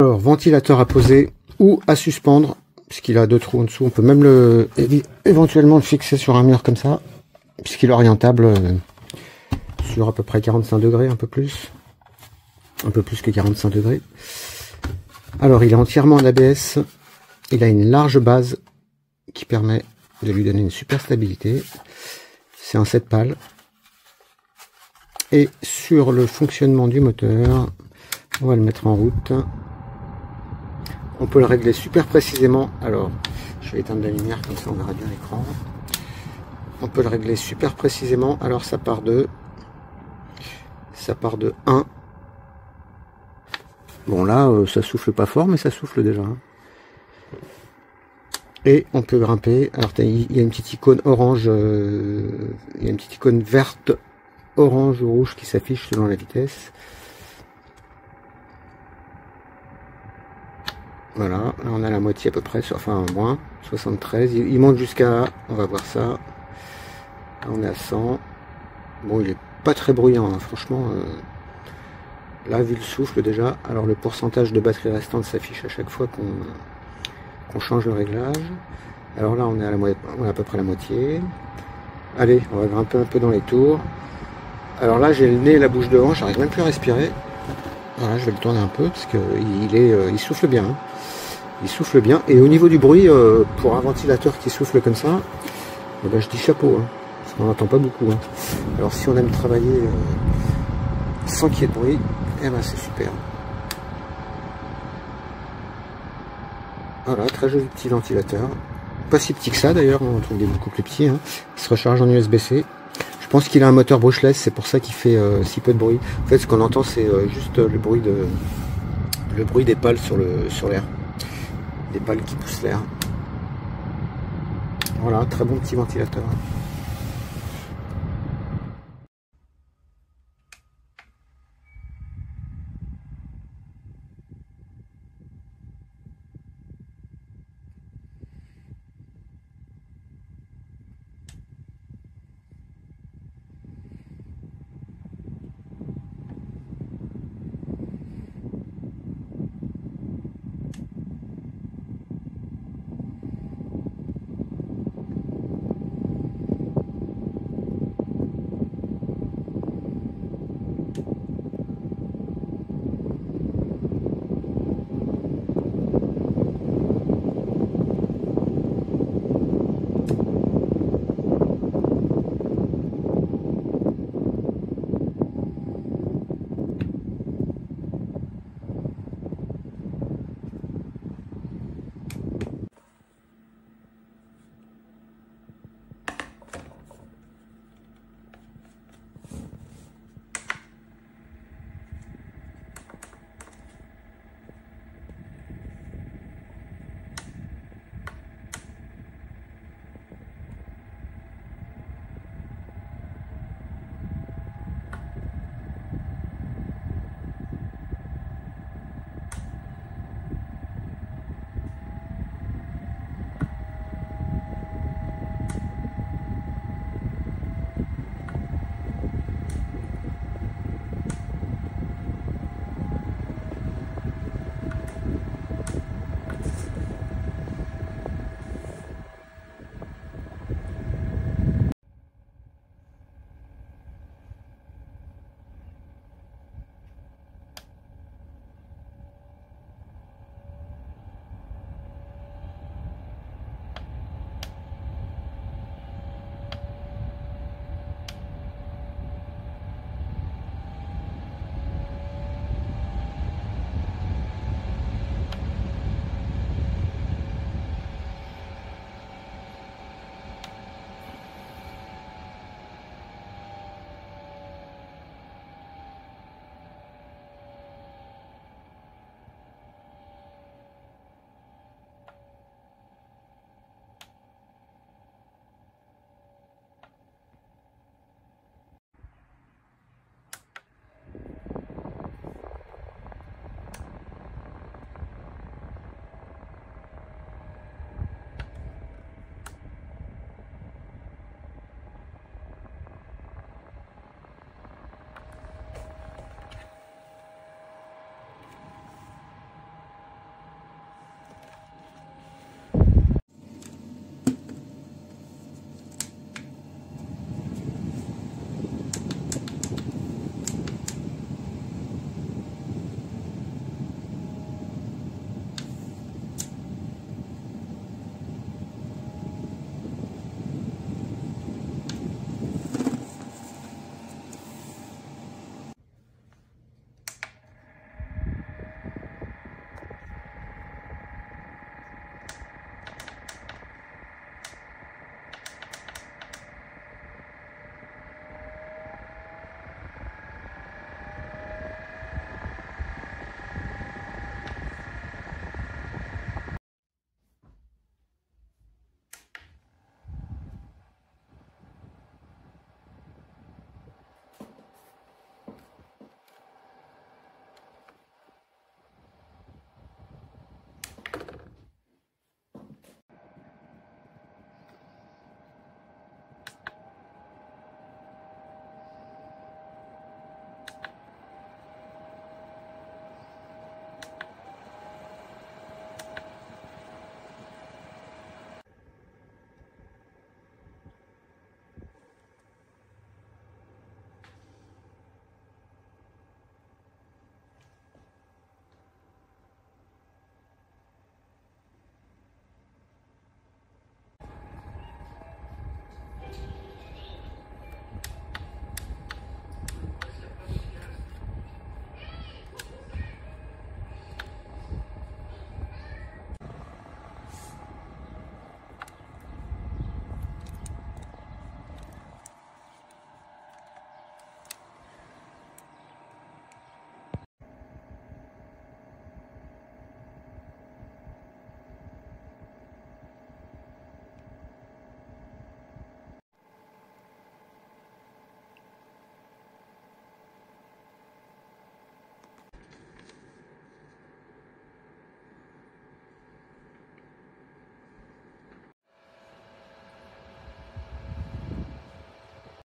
Alors, ventilateur à poser ou à suspendre, puisqu'il a 2 trous en dessous. On peut même éventuellement le fixer sur un mur comme ça, puisqu'il est orientable sur à peu près 45 degrés, un peu plus que 45 degrés. Alors, il est entièrement en ABS. Il a une large base qui permet de lui donner une super stabilité. C'est un 7 pales. Et sur le fonctionnement du moteur, on va le mettre en route. On peut le régler super précisément. Alors, je vais éteindre la lumière, comme ça on verra bien l'écran. On peut le régler super précisément. Alors, ça part de 1. Bon, là, ça souffle pas fort, mais ça souffle déjà. Et on peut grimper. Alors, il y a une petite icône orange, il y a une petite icône verte, orange ou rouge qui s'affiche selon la vitesse. Voilà, là on a la moitié à peu près, enfin moins, 73. Il monte jusqu'à, on va voir ça. Là, on est à 100. Bon, il est pas très bruyant, hein, franchement. Là, vu le souffle déjà, alors le pourcentage de batterie restante s'affiche à chaque fois qu'on change le réglage. Alors là, on est à peu près la moitié. Allez, on va grimper un peu dans les tours. Alors là, j'ai le nez et la bouche devant, j'arrive même plus à respirer. Voilà, je vais le tourner un peu parce que il souffle bien. Hein. Il souffle bien. Et au niveau du bruit, pour un ventilateur qui souffle comme ça, eh ben, je dis chapeau. Hein, parce qu'on n'entend pas beaucoup. Hein. Alors si on aime travailler sans qu'il y ait de bruit, eh ben, c'est super. Voilà, très joli petit ventilateur. Pas si petit que ça d'ailleurs, on trouve des beaucoup plus petits. Hein. Il se recharge en USB-C. Je pense qu'il a un moteur brushless, c'est pour ça qu'il fait si peu de bruit. En fait, ce qu'on entend, c'est juste le bruit des pales sur l'air. Des pales qui poussent l'air. Voilà, très bon petit ventilateur.